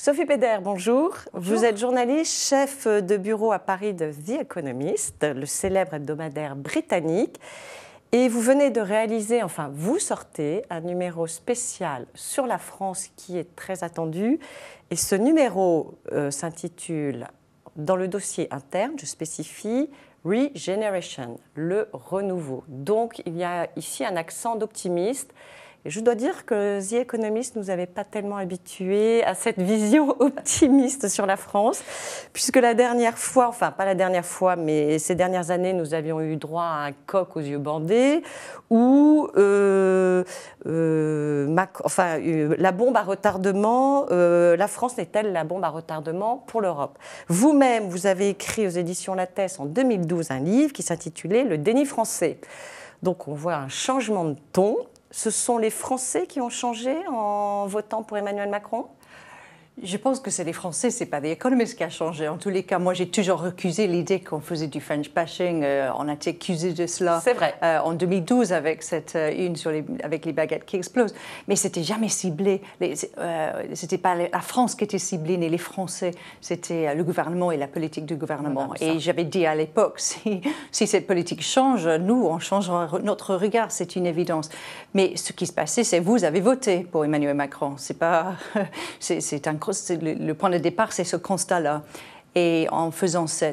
Sophie Pédère, bonjour. Bonjour. Vous êtes journaliste, chef de bureau à Paris de The Economist, le célèbre hebdomadaire britannique. Et vous venez de réaliser, enfin vous sortez un numéro spécial sur la France qui est très attendu. Et ce numéro s'intitule, dans le dossier interne, je spécifie, Regeneration, le renouveau. Donc il y a ici un accent d'optimiste. Et je dois dire que The Economist ne nous avait pas tellement habitués à cette vision optimiste sur la France, puisque la dernière fois, enfin pas la dernière fois, mais ces dernières années, nous avions eu droit à un coq aux yeux bandés, où la bombe à retardement, la France n'est-elle la bombe à retardement pour l'Europe? Vous-même, vous avez écrit aux éditions Lattès en 2012 un livre qui s'intitulait « Le déni français ». Donc on voit un changement de ton. Ce sont les Français qui ont changé en votant pour Emmanuel Macron? Je pense que c'est les Français, c'est pas The Economist qui a changé. En tous les cas, moi, j'ai toujours recusé l'idée qu'on faisait du French bashing. On a été accusé de cela. C'est vrai. En 2012 avec cette une avec les baguettes qui explosent. Mais c'était jamais ciblé. C'était pas la France qui était ciblée, ni les Français. C'était le gouvernement et la politique du gouvernement. Voilà, et j'avais dit à l'époque, si cette politique change, nous, on changera notre regard. C'est une évidence. Mais ce qui se passait, c'est vous avez voté pour Emmanuel Macron. C'est pas, le point de départ, c'est ce constat-là. Et en faisant ce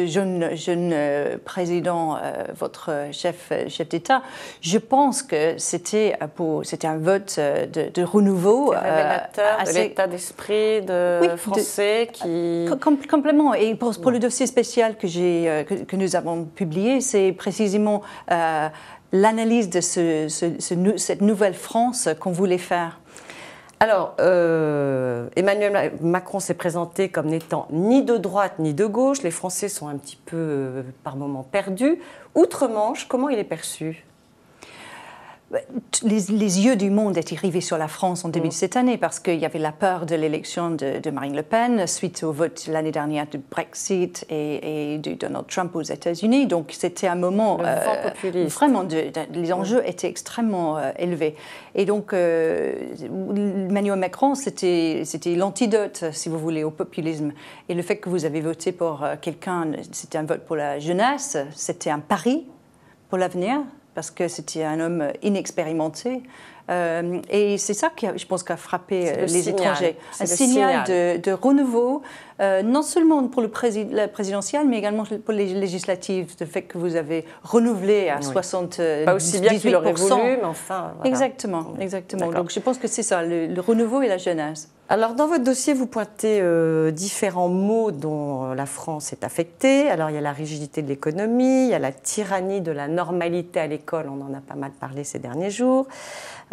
jeune président, votre chef d'État, je pense que c'était un vote de renouveau. Révélateur de l'état d'esprit français qui... Complètement. Et pour le dossier spécial que nous avons publié, c'est précisément l'analyse de cette nouvelle France qu'on voulait faire. Alors, Emmanuel Macron s'est présenté comme n'étant ni de droite ni de gauche. Les Français sont un petit peu, par moments, perdus. Outre-Manche, comment il est perçu ? Les yeux du monde étaient rivés sur la France en début de cette année parce qu'il y avait la peur de l'élection de Marine Le Pen suite au vote l'année dernière du Brexit et de Donald Trump aux États-Unis. Donc c'était un moment vraiment, les enjeux étaient extrêmement élevés. Et donc Emmanuel Macron, c'était l'antidote, si vous voulez, au populisme. Et le fait que vous avez voté pour quelqu'un, c'était un vote pour la jeunesse, c'était un pari pour l'avenir, parce que c'était un homme inexpérimenté. Et c'est ça qui, je pense, qui a frappé les étrangers. Un signal de renouveau, non seulement pour la présidentielle, mais également pour les législatives. Le fait que vous avez renouvelé à 78%. Pas aussi bien qu'il aurait voulu, mais enfin... Voilà. Exactement. Donc je pense que c'est ça, le renouveau et la jeunesse. Alors, dans votre dossier, vous pointez différents maux dont la France est affectée. Alors, il y a la rigidité de l'économie, il y a la tyrannie de la normalité à l'école, on en a pas mal parlé ces derniers jours,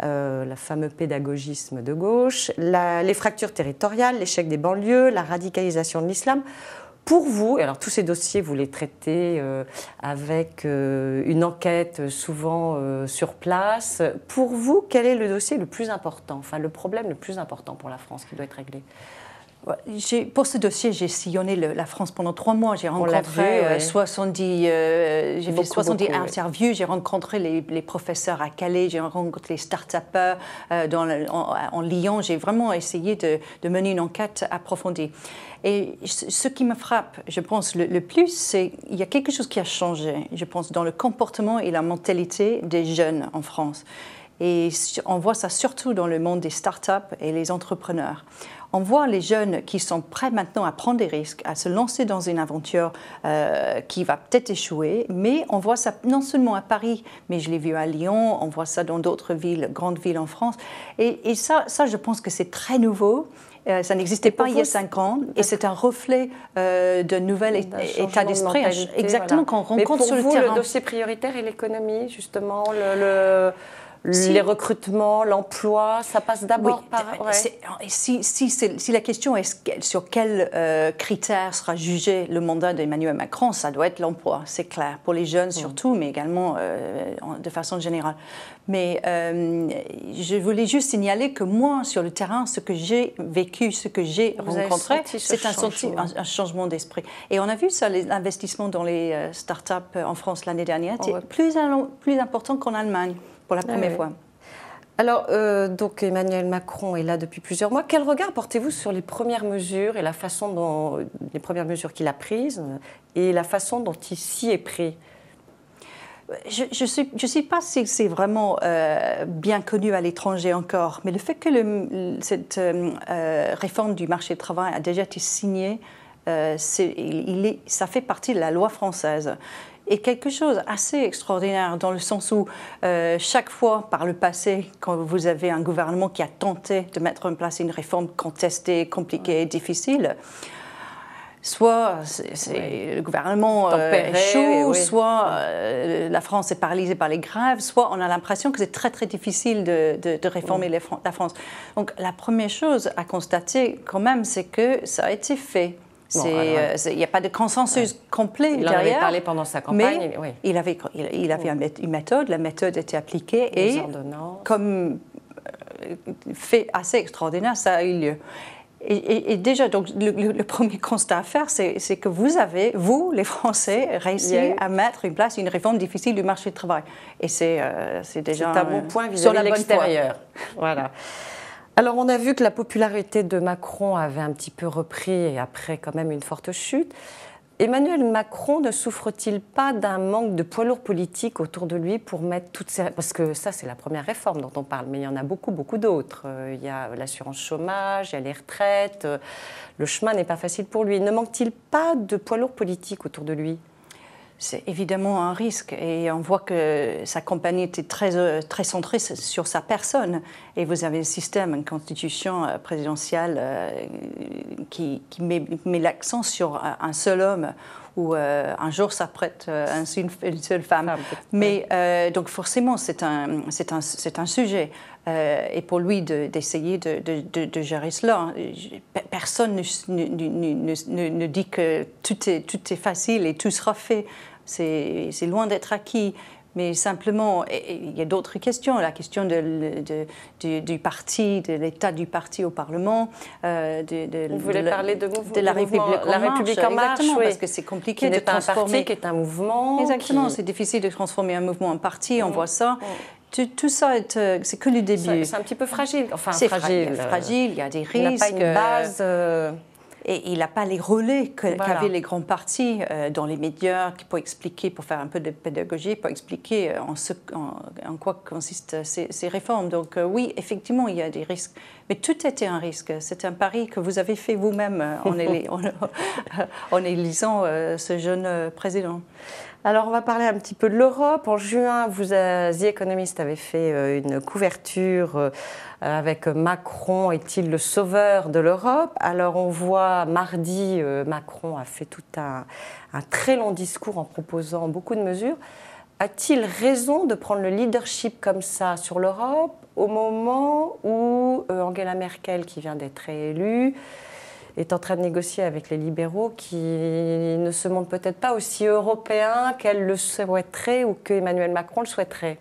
le fameux pédagogisme de gauche, les fractures territoriales, l'échec des banlieues, la radicalisation de l'islam. Pour vous, et alors tous ces dossiers, vous les traitez avec une enquête souvent sur place. Pour vous, quel est le dossier le plus important, enfin le problème le plus important pour la France qui doit être réglé? Pour ce dossier, j'ai sillonné la France pendant 3 mois. J'ai rencontré 70 interviews. J'ai rencontré les professeurs à Calais, j'ai rencontré les start-upers en Lyon. J'ai vraiment essayé de mener une enquête approfondie. Et ce qui me frappe, je pense, le plus, c'est qu'il y a quelque chose qui a changé, je pense, dans le comportement et la mentalité des jeunes en France. Et on voit ça surtout dans le monde des start-up et les entrepreneurs. On voit les jeunes qui sont prêts maintenant à prendre des risques, à se lancer dans une aventure qui va peut-être échouer, mais on voit ça non seulement à Paris, mais je l'ai vu à Lyon, on voit ça dans d'autres villes, grandes villes en France. Et ça, je pense que c'est très nouveau. Ça n'existait pas il y a 5 ans, et c'est un reflet d'un nouvel état d'esprit. Exactement, qu'on rencontre sur le terrain. Mais pour vous, le dossier prioritaire est l'économie, justement, les recrutements, l'emploi, ça passe d'abord par... Ouais. Si la question est sur quels critères sera jugé le mandat d'Emmanuel Macron, ça doit être l'emploi, c'est clair, pour les jeunes surtout, mais également de façon générale. Mais je voulais juste signaler que moi, sur le terrain, ce que j'ai vécu, ce que j'ai rencontré, c'est un changement d'esprit. Et on a vu ça, l'investissement dans les start-up en France l'année dernière, c'était plus important qu'en Allemagne. Pour la première fois. Alors, donc Emmanuel Macron est là depuis plusieurs mois. Quel regard portez-vous sur les premières mesures et la façon dont les premières mesures qu'il a prises et la façon dont il s'y est pris? Je sais pas si c'est vraiment bien connu à l'étranger encore, mais le fait que cette réforme du marché du travail a déjà été signée, ça fait partie de la loi française. Et quelque chose assez extraordinaire dans le sens où chaque fois par le passé, quand vous avez un gouvernement qui a tenté de mettre en place une réforme contestée, compliquée, difficile, soit le gouvernement échoue, soit la France est paralysée par les grèves, soit on a l'impression que c'est très très difficile de réformer la France. Donc la première chose à constater quand même, c'est que ça a été fait. Il n'y a pas de consensus complet derrière. Il en avait parlé pendant sa campagne. Mais il avait une méthode, la méthode était appliquée et comme fait assez extraordinaire, ça a eu lieu. Et déjà, donc, le premier constat à faire, c'est que vous, les Français, réussi à mettre en place une réforme difficile du marché du travail. Et c'est déjà un bon point vis-à-vis de l'extérieur. Voilà. Alors, on a vu que la popularité de Macron avait un petit peu repris et après, quand même, une forte chute. Emmanuel Macron ne souffre-t-il pas d'un manque de poids lourds politiques autour de lui pour mettre toutes ces... Parce que ça, c'est la première réforme dont on parle, mais il y en a beaucoup, beaucoup d'autres. Il y a l'assurance chômage, il y a les retraites. Le chemin n'est pas facile pour lui. Ne manque-t-il pas de poids lourds politiques autour de lui ? C'est évidemment un risque et on voit que sa campagne était très centrée sur sa personne. Et vous avez un système, une constitution présidentielle qui met l'accent sur un seul homme où un jour ça prête une seule femme. Mais donc forcément c'est un sujet. Et pour lui d'essayer de gérer cela, personne ne dit que tout est facile et tout sera fait. C'est loin d'être acquis. Mais simplement, il y a d'autres questions. La question du parti, de l'état du parti au Parlement. Vous voulez parler de la République en marche, exactement, parce que c'est compliqué de transformer. Un parti qui est un mouvement. Exactement, c'est difficile de transformer un mouvement en parti, on voit ça. Tout ça, c'est que le début. C'est un petit peu fragile. Enfin, c'est fragile, il y a des risques. Il n'a pas une base... Et il n'a pas les relais qu'avaient les grands partis dans les médias pour expliquer, pour faire un peu de pédagogie, pour expliquer en quoi consistent ces réformes. Donc oui, effectivement, il y a des risques. Mais tout était un risque. C'est un pari que vous avez fait vous-même en élisant ce jeune président. Alors, on va parler un petit peu de l'Europe. En juin, The Economist avait fait une couverture avec Macron est-il le sauveur de l'Europe? Alors, on voit mardi, Macron a fait tout un très long discours en proposant beaucoup de mesures. A-t-il raison de prendre le leadership comme ça sur l'Europe au moment où Angela Merkel, qui vient d'être réélue, est en train de négocier avec les libéraux qui ne se montrent peut-être pas aussi européens qu'elle le souhaiterait ou qu'Emmanuel Macron le souhaiterait?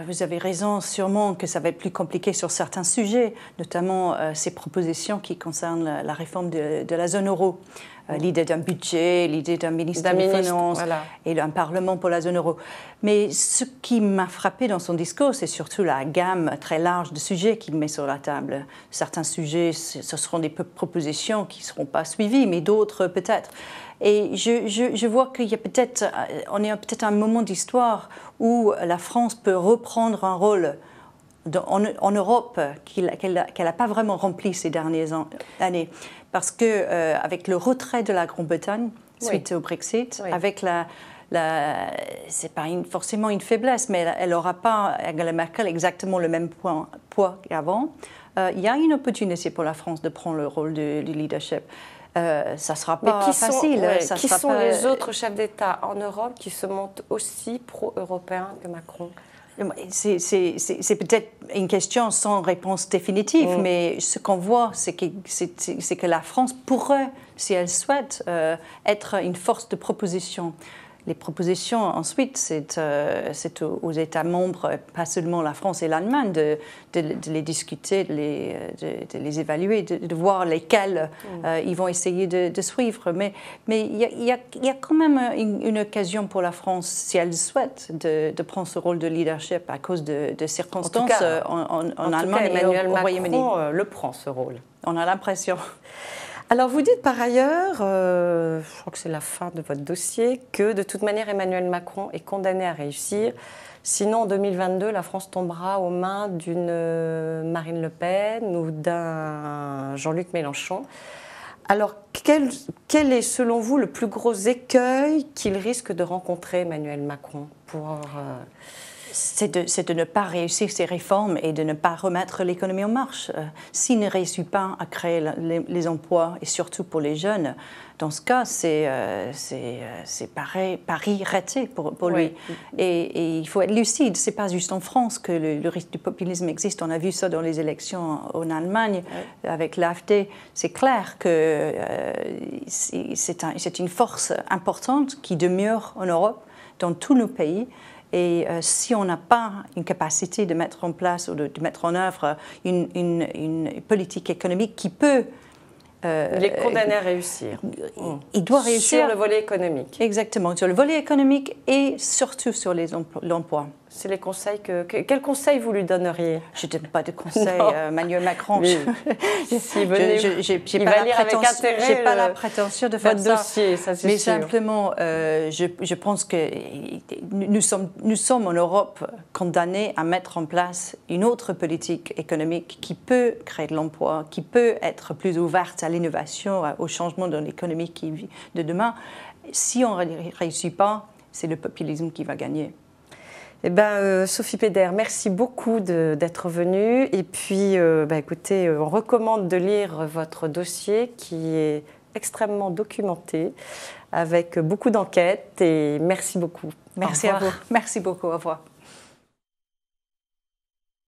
Vous avez raison, sûrement que ça va être plus compliqué sur certains sujets, notamment ces propositions qui concernent la réforme de la zone euro. L'idée d'un budget, l'idée d'un ministre des Finances et d'un Parlement pour la zone euro. Mais ce qui m'a frappé dans son discours, c'est surtout la gamme très large de sujets qu'il met sur la table. Certains sujets, ce seront des propositions qui ne seront pas suivies, mais d'autres peut-être. Et je vois qu'il y a on est peut-être à un moment d'histoire où la France peut reprendre un rôle en Europe qu'elle n'a pas vraiment rempli ces dernières années. Parce qu'avec le retrait de la Grande-Bretagne suite au Brexit, avec c'est pas forcément une faiblesse, mais elle n'aura pas, Angela Merkel, exactement le même poids qu'avant. Il y a une opportunité pour la France de prendre le rôle du leadership. Ça ne sera pas facile. Qui sont les autres chefs d'État en Europe qui se montrent aussi pro-européens que Macron? C'est peut-être une question sans réponse définitive, mais ce qu'on voit, c'est que la France pourrait, si elle souhaite, être une force de proposition. Les propositions, ensuite, c'est aux États membres, pas seulement la France et l'Allemagne, de les discuter, de les évaluer, de voir lesquels ils vont essayer de suivre. Mais il y a quand même une occasion pour la France, si elle souhaite, de prendre ce rôle de leadership à cause de circonstances en Allemagne et au Royaume-Uni. Macron le prend, ce rôle. On a l'impression. Alors vous dites par ailleurs, je crois que c'est la fin de votre dossier, que de toute manière Emmanuel Macron est condamné à réussir. Sinon en 2022, la France tombera aux mains d'une Marine Le Pen ou d'un Jean-Luc Mélenchon. Alors quel est selon vous le plus gros écueil qu'il risque de rencontrer Emmanuel Macron pour... C'est de ne pas réussir ces réformes et de ne pas remettre l'économie en marche. S'il ne réussit pas à créer les emplois, et surtout pour les jeunes, dans ce cas, c'est pari raté pour lui. Et il faut être lucide. Ce n'est pas juste en France que le risque du populisme existe. On a vu ça dans les élections en Allemagne avec l'AfD. C'est clair que c'est une force importante qui demeure en Europe, dans tous nos pays. Et si on n'a pas une capacité de mettre en place ou de mettre en œuvre une politique économique qui peut... il est condamné à réussir. Il doit réussir. Sur le volet économique. Exactement, sur le volet économique et surtout sur l'emploi. C'est les conseils quels conseils vous lui donneriez? Je ne donne pas de conseils à Emmanuel Macron. Oui. Je n'ai pas la prétention de faire ça. Dossier, ça c'est mais sûr. simplement, je pense que nous sommes en Europe condamnés à mettre en place une autre politique économique qui peut créer de l'emploi, qui peut être plus ouverte à l'innovation, au changement de l'économie de demain. Si on ne réussit pas, c'est le populisme qui va gagner. Eh ben, Sophie Péder, merci beaucoup d'être venue. Et puis, écoutez, on recommande de lire votre dossier qui est extrêmement documenté, avec beaucoup d'enquêtes. Et merci beaucoup. Merci à vous. Merci beaucoup. Au revoir.